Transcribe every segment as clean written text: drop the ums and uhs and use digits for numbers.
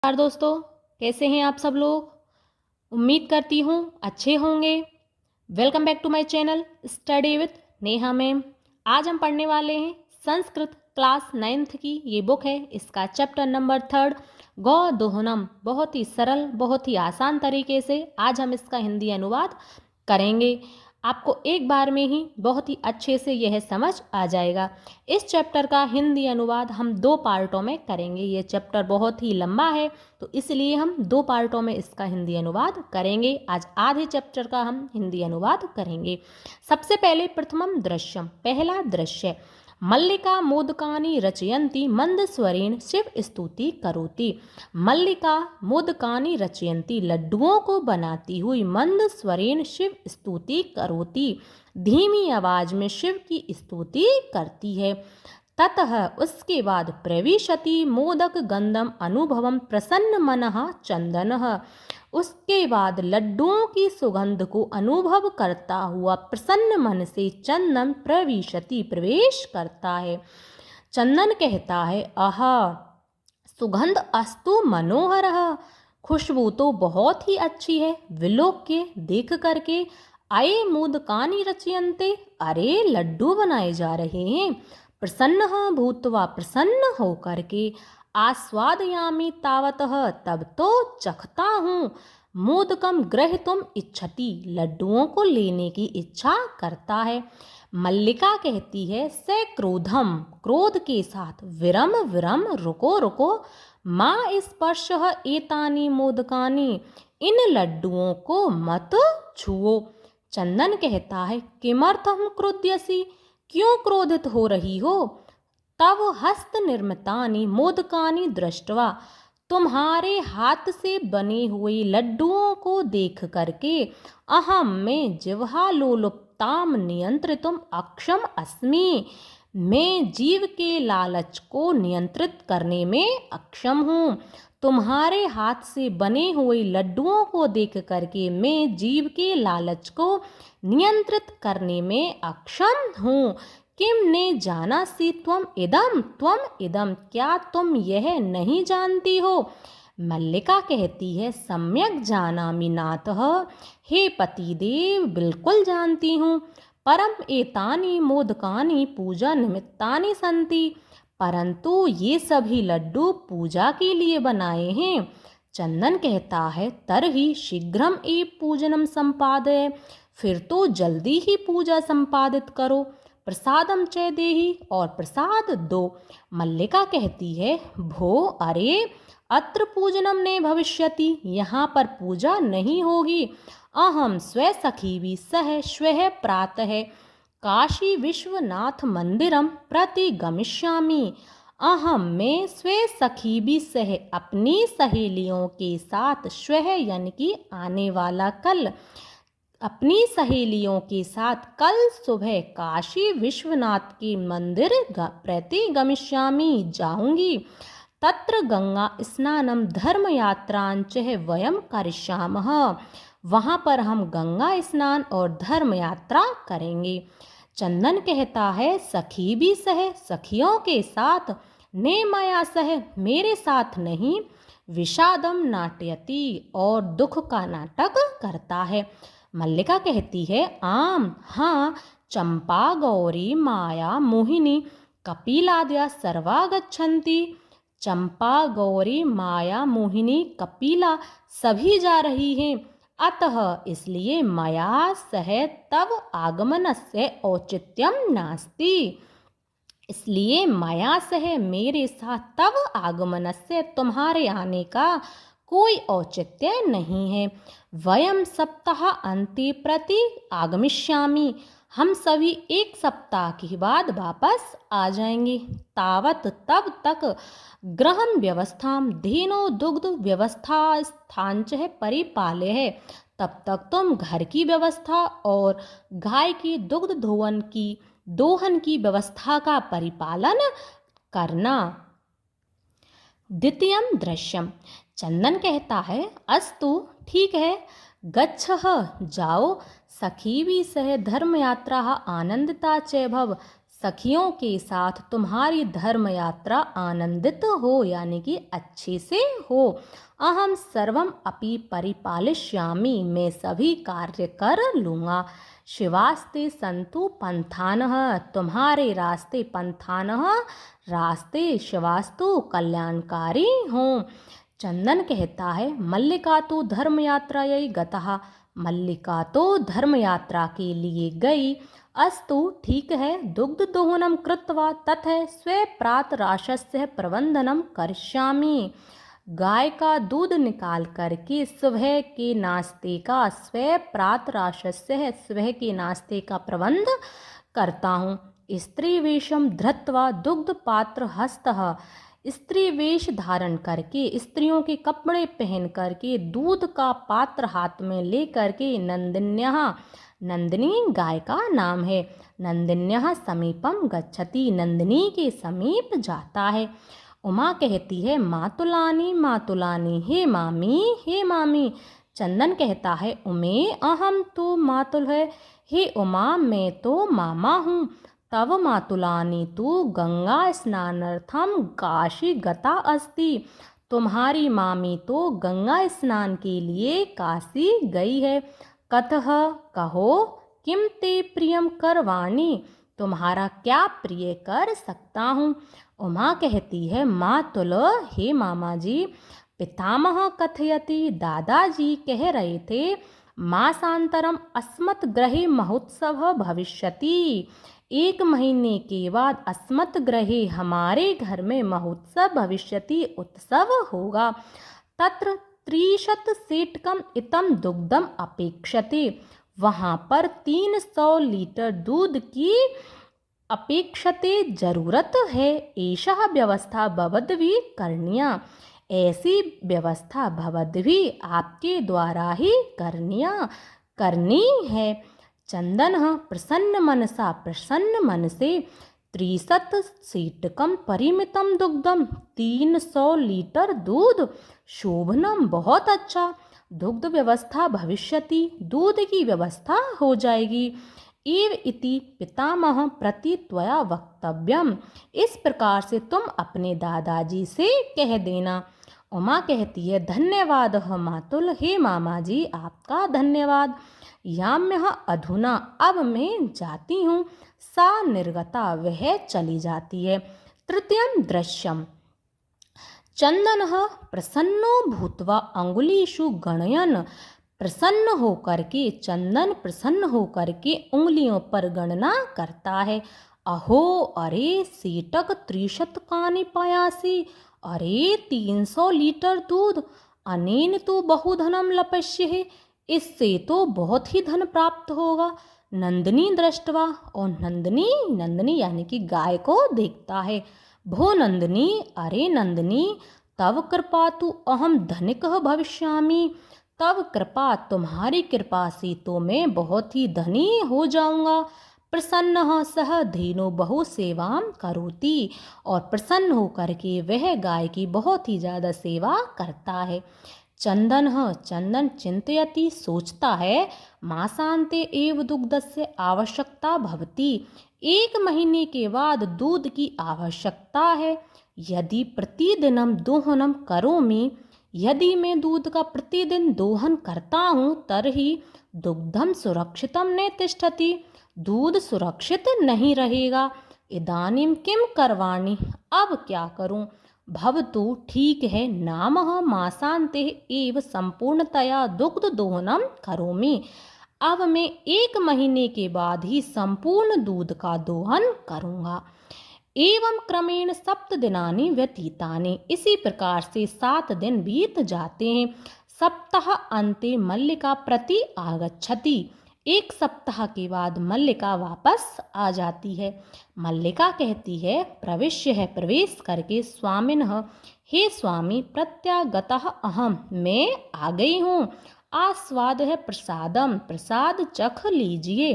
नमस्कार दोस्तों, कैसे हैं आप सब लोग। उम्मीद करती हूँ अच्छे होंगे। Welcome back to my channel study with Neha ma'am. आज हम पढ़ने वाले हैं संस्कृत क्लास 9th की ये बुक है। इसका चैप्टर नंबर 3 गौ दोहनम। बहुत ही सरल, बहुत ही आसान तरीके से आज हम इसका हिंदी अनुवाद करेंगे। आपको एक बार में ही बहुत ही अच्छे से यह समझ आ जाएगा। इस चैप्टर का हिंदी अनुवाद हम 2 पार्टों में करेंगे। ये चैप्टर बहुत ही लंबा है तो इसलिए हम 2 पार्टों में इसका हिंदी अनुवाद करेंगे। आज आधे चैप्टर का हम हिंदी अनुवाद करेंगे। सबसे पहले प्रथमम दृश्यम, पहला दृश्य। मल्लिका मोदकानि रचयन्ति मंदस्वरेण शिव स्तुति करोति। मल्लिका मोदकानि रचयन्ति, लड्डुओं को बनाती हुई मंद स्वरेण शिव स्तुति करोति, धीमी आवाज में शिव की स्तुति करती है। ततः उसके बाद प्रविशति मोदक गंधम अनुभवम प्रसन्न मनः चंदनः, उसके बाद लड्डुओं की सुगंध को अनुभव करता हुआ प्रसन्न मन से चंदन प्रविशति प्रवेश करता है। चंदन कहता है, आहा सुगंध अस्तु मनोहरः, खुशबू तो बहुत ही अच्छी है। विलोक्य देख करके, अये मोदकानि रचयन्ते, अरे लड्डू बनाए जा रहे हैं। प्रसन्नः भूत्वा, प्रसन्न होकर के, आस्वादयामि तावतः, तब तो चखता हूँ। मोदकम ग्रहीतुम इच्छति, लड्डुओं को लेने की इच्छा करता है। मल्लिका कहती है, से क्रोधम, क्रोध के साथ, विरम विरम, रुको रुको, माँ स्पर्शः एतानि मोदकानि, इन लड्डुओं को मत छुओ। चंदन कहता है, किमर्थम क्रुध्यसि, क्यों क्रोधित हो रही हो। तव हस्त निर्मितानि मोदकानि दृष्ट्वा, तुम्हारे हाथ से बने हुए लड्डुओं को देख करके, अहम में जिह्वा लोलुपताम नियंत्रितुम अक्षम अस्मि, मैं जीव के लालच को नियंत्रित करने में अक्षम हूँ। तुम्हारे हाथ से बने हुए लड्डुओं को देख करके मैं जीव के लालच को नियंत्रित करने में अक्षम हूँ। किम ने जाना सी त्वम इदम, क्या तुम यह नहीं जानती हो। मल्लिका कहती है, सम्यक जानामि नाथः, हे पतिदेव बिल्कुल जानती हूँ। परम एतानि मोदकानि पूजा निमित्तानि सन्ति, परंतु ये सभी लड्डू पूजा के लिए बनाए हैं। चंदन कहता है, तरहि शीघ्रम एव पूजनम संपादय, फिर तो जल्दी ही पूजा संपादित करो। प्रसादम च देहि, और प्रसाद दो। मल्लिका कहती है, भो अरे अत्र पूजनम ने भविष्यति, यहाँ पर पूजा नहीं होगी। अहम स्व सखी सह श्वः प्रातः काशी विश्वनाथ मंदिरम प्रति गमिष्यामि। अहम मैं स्व सखी सह अपनी सहेलियों के साथ, श्वः यानी कि आने वाला कल, अपनी सहेलियों के साथ कल सुबह काशी विश्वनाथ के मंदिर प्रति गमिष्यामि जाऊंगी। तत्र गंगा स्नानम धर्म यात्रांच वयम करिष्यामः, वहाँ पर हम गंगा स्नान और धर्म यात्रा करेंगे। चंदन कहता है, सखी भी सह, सखियों के साथ, ने माया सह, मेरे साथ नहीं, विषादम नाट्यति, और दुख का नाटक करता है। मल्लिका कहती है, आम हाँ, चंपा गौरी माया मोहिनी कपिलाद्या सर्वा गच्छन्ति। चंपा गौरी माया मोहिनी कपिला सभी जा रही हैं। अतः इसलिए मया सह तव आगमनस्य औचित्यम नास्ति, इसलिए माया सह मेरे साथ तव आगमनस्य तुम्हारे आने का कोई औचित्य नहीं है। वयम सप्ताह अंते प्रति आगमिष्यामि, हम सभी 1 सप्ताह के बाद वापस आ जाएंगे। तावत तब तक गृहम व्यवस्थाम धेनो दुग्ध व्यवस्था स्थांच है परिपाल्य है, तब तक तुम घर की व्यवस्था और गाय की दुग्ध दोहन की व्यवस्था का परिपालन करना। द्वितीयम दृश्यम, चंदन कहता है, अस्तु ठीक है, गच्छः जाओ, सखी भी सह धर्म यात्रा आनंदिता च भव, सखियों के साथ तुम्हारी धर्म यात्रा आनंदित हो, यानी कि अच्छे से हो। अहम सर्वम अपि परिपालिष्यामि, मैं सभी कार्य कर लूँगा। शिवास्ते संतु पंथानः, तुम्हारे रास्ते पंथानः, रास्ते शिवास्तु कल्याणकारी हों। चंदन कहता है मल्लिका तो धर्म यात्रायै गतः, मल्लिका तो धर्म यात्रा के लिए गई। अस्तु ठीक है, दुग्ध दोहनम कृत्वा ततः स्वे प्रातराशस्य प्रबंधनम करिष्यामि। गाय का दूध निकाल करके सुबह के नाश्ते का स्वे प्रातराशस्य सुबह के नाश्ते का प्रबंध करता हूँ। स्त्री वेशम धृत्वा दुग्ध पात्र हस्तः, स्त्री वेश धारण करके स्त्रियों के कपड़े पहन करके दूध का पात्र हाथ में ले करके नंदिन्यः, नंदिनी गाय का नाम है, नंदिन्यः समीपम गच्छति, नंदिनी के समीप जाता है। उमा कहती है मातुलानी मातुलानी, हे मामी हे मामी। चंदन कहता है उमे अहम तो मातुल है, हे उमा मैं तो मामा हूँ। तव मातुलानी तु गंगा स्नानार्थम काशी गता अस्ति, तुम्हारी मामी तो गंगा स्नान के लिए काशी गई है। कतः कहो, किम ते प्रियम करवाणी, तुम्हारा क्या प्रिय कर सकता हूँ। उमा कहती है मातुल, हे मामा जी, पितामह कथयति, दादाजी कह रहे थे, मासांतरम अस्मत् गृहे महोत्सव भविष्यति, 1 महीने के बाद अस्मत् गृहे हमारे घर में महोत्सव भविष्यति, उत्सव होगा। तत्र 30 सेटकम इतम दुग्धम अपेक्षते, वहाँ पर 300 लीटर दूध की अपेक्षते जरूरत है। एषः व्यवस्था भवद्भिः करणीया, ऐसी व्यवस्था भवद्भिः आपके द्वारा ही करनी है। चंदन प्रसन्न मनसा, प्रसन्न मन से 30 सेटकम परिमितम दुग्धम, 300 लीटर दूध, शोभनम बहुत अच्छा, दुग्ध व्यवस्था भविष्यति, दूध की व्यवस्था हो जाएगी। एव इति पितामह प्रति त्वया वक्तव्यम, इस प्रकार से तुम अपने दादाजी से कह देना। उमा कहती है धन्यवाद मातुल, हे मामा जी आपका धन्यवाद। याम्यः अधुना, अब मैं जाती हूँ। सा निर्गता, वह चली जाती है। तृतीयं दृश्यम, चंदनः प्रसन्नो भूत्वा अंगुलीषु गणयन्, प्रसन्न होकर के चंदन प्रसन्न होकर के उंगलियों पर गणना करता है। अहो अरे सेटक 30 कानि पायासी, अरे 300 लीटर दूध, अनेन तो बहुधनम लपश्य, इससे तो बहुत ही धन प्राप्त होगा। नंदिनी दृष्टवा, और नंदिनी यानी कि गाय को देखता है। भो नंदिनी, अरे नंदिनी, तव कृपा तु अहम धनिकः भविष्यामि, तव कृपा, तुम्हारी कृपा से तो मैं बहुत ही धनी हो जाऊंगा। प्रसन्न सह धेनु बहु सेवां करोति, और प्रसन्न होकर के वह गाय की बहुत ही ज़्यादा सेवा करता है। चंदन चिंतयति, सोचता है, मासांते एव दुग्धस्य आवश्यकता भवति, 1 महीने के बाद दूध की आवश्यकता है। यदि प्रतिदिनम दोहनम करोमि, यदि मैं दूध का प्रतिदिन दोहन करता हूँ, तरही दुग्धम सुरक्षितम न तिष्ठति, दूध सुरक्षित नहीं रहेगा। इदानीम किम करवाणि, अब क्या करूं। भवतु ठीक है, नामः मासांते एव संपूर्णतया दुग्ध दोहनम करोमि, अब मैं 1 महीने के बाद ही संपूर्ण दूध का दोहन करूंगा। एवं क्रमेण 7 दिनानि व्यतीतानि, इसी प्रकार से 7 दिन बीत जाते हैं। सप्ताह अंते मल्लिका प्रति आगच्छति, 1 सप्ताह के बाद मल्लिका वापस आ जाती है। मल्लिका कहती है प्रविश्य है, प्रवेश करके, स्वामिनः, हे स्वामी, प्रत्यागतः अहम, मैं आ गई हूँ। आस्वाद है प्रसादम, प्रसाद चख लीजिए।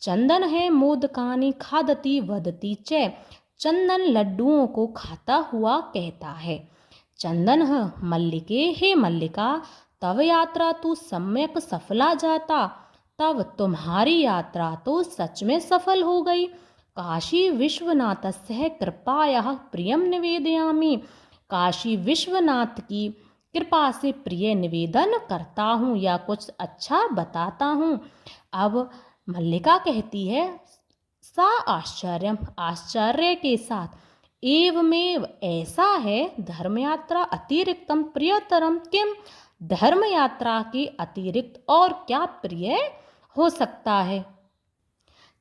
चंदन है मोदकानि खादती वदती च, चंदन लड्डुओं को खाता हुआ कहता है। चंदन मल्लिके, हे मल्लिका, तव यात्रा तो सम्यक सफला जाता, तब तुम्हारी यात्रा तो सच में सफल हो गई। काशी विश्वनाथस्य कृपायाः प्रियं निवेदयामि। काशी विश्वनाथ की कृपा से प्रिय निवेदन करता हूँ या कुछ अच्छा बताता हूँ। अब मल्लिका कहती है, सा आश्चर्यम, आश्चर्य के साथ, एवमेव ऐसा है, धर्मयात्रा अतिरिक्तम प्रियतरम किम, धर्म यात्रा के अतिरिक्त और क्या प्रिय हो सकता है।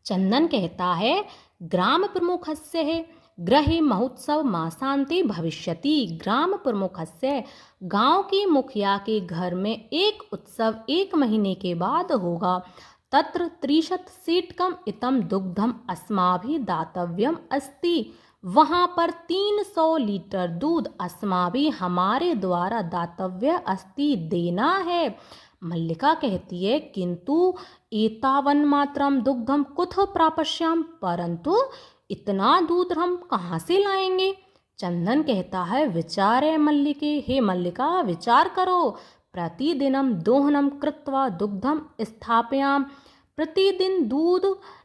चंदन कहता है, ग्राम प्रमुखस्य है गृहे महोत्सव मासांते भविष्यति। ग्राम प्रमुखस्य, गांव के मुखिया के घर में एक उत्सव 1 महीने के बाद होगा। तत्र 30 शीतकम इतम दुग्धम अस्माभिः दातव्यम अस्ति। वहाँ पर 300 लीटर दूध अस्माभिः हमारे द्वारा दातव्य अस्ति, देना है। मल्लिका कहती है, किंतु एतावन मात्रम दुग्धम कुतः प्रापश्याम, परंतु इतना दूध हम कहाँ से लाएंगे। चंदन कहता है, विचारे मल्लिके, हे मल्लिका विचार करो। प्रतिदिनम दोहनम कृत्वा दुग्धम स्थापयाम, प्रतिदिन दूध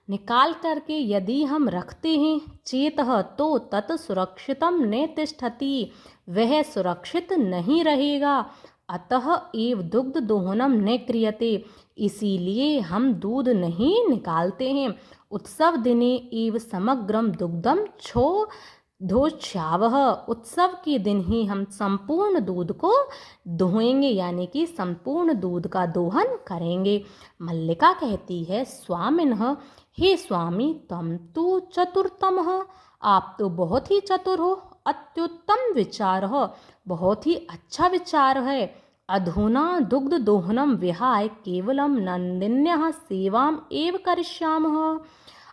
निकाल करके यदि हम रखते हैं चेतः तो तत् सुरक्षितम न तिष्ठति, वह सुरक्षित नहीं रहेगा। अतः एव दुग्ध दोहनम न क्रियते, इसीलिए हम दूध नहीं निकालते हैं। उत्सव दिने एव समग्रम दुग्धम धोष्यावः, उत्सव के दिन ही हम संपूर्ण दूध को दोहेंगे, यानी कि संपूर्ण दूध का दोहन करेंगे। मल्लिका कहती है, स्वामिनः, हे स्वामी, तम तो चतुरतमः, आप तो बहुत ही चतुर हो। अत्युत्तम विचार हो, बहुत ही अच्छा विचार है। अधुना दुग्ध दोहनम विहाय केवलम नंदिन्यः सेवाम एव करिष्यामः।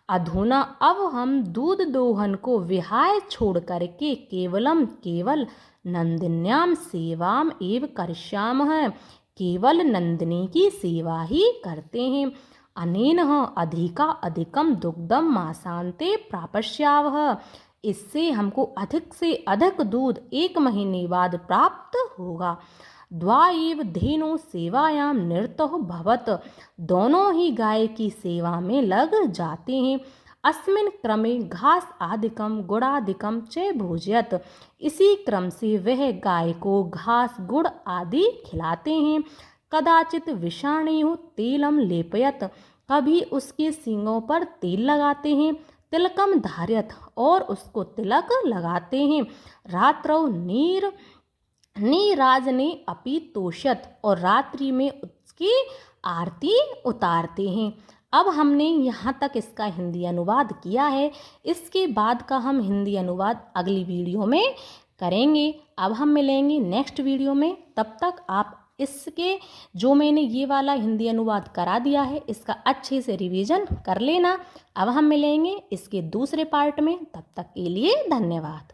अधुना अब हम दूध दोहन को विहाय छोड़ करके केवल नंदिन्याम सेवाम एव करिष्यामः, केवल नंदिनी की सेवा ही करते हैं। अनेन अधिका अधिकम दुग्धम मासांते प्रापश्यावः, इससे हमको अधिक से अधिक दूध 1 महीने बाद प्राप्त होगा। द्वा एव धेनु सेवायाम निरतः भवत, दोनों ही गाय की सेवा में लग जाते हैं। अस्मिन् क्रमे घास आदिकम गुड़ादिकम च भोजयत, इसी क्रम से वह गाय को घास गुड़ आदि खिलाते हैं। कदाचित विषाणीहु तेलम लेपयत, कभी उसके सींगों पर तेल लगाते हैं। तिलकम धार्यत, और उसको तिलक लगाते हैं। रात्रौ नीराजने अपि तोषत, और रात्रि में उसकी आरती उतारते हैं। अब हमने यहाँ तक इसका हिंदी अनुवाद किया है, इसके बाद का हम हिंदी अनुवाद अगली वीडियो में करेंगे। अब हम मिलेंगे नेक्स्ट वीडियो में, तब तक आप इसके जो मैंने ये वाला हिंदी अनुवाद करा दिया है इसका अच्छे से रिवीजन कर लेना। अब हम मिलेंगे इसके दूसरे पार्ट में, तब तक के लिए धन्यवाद।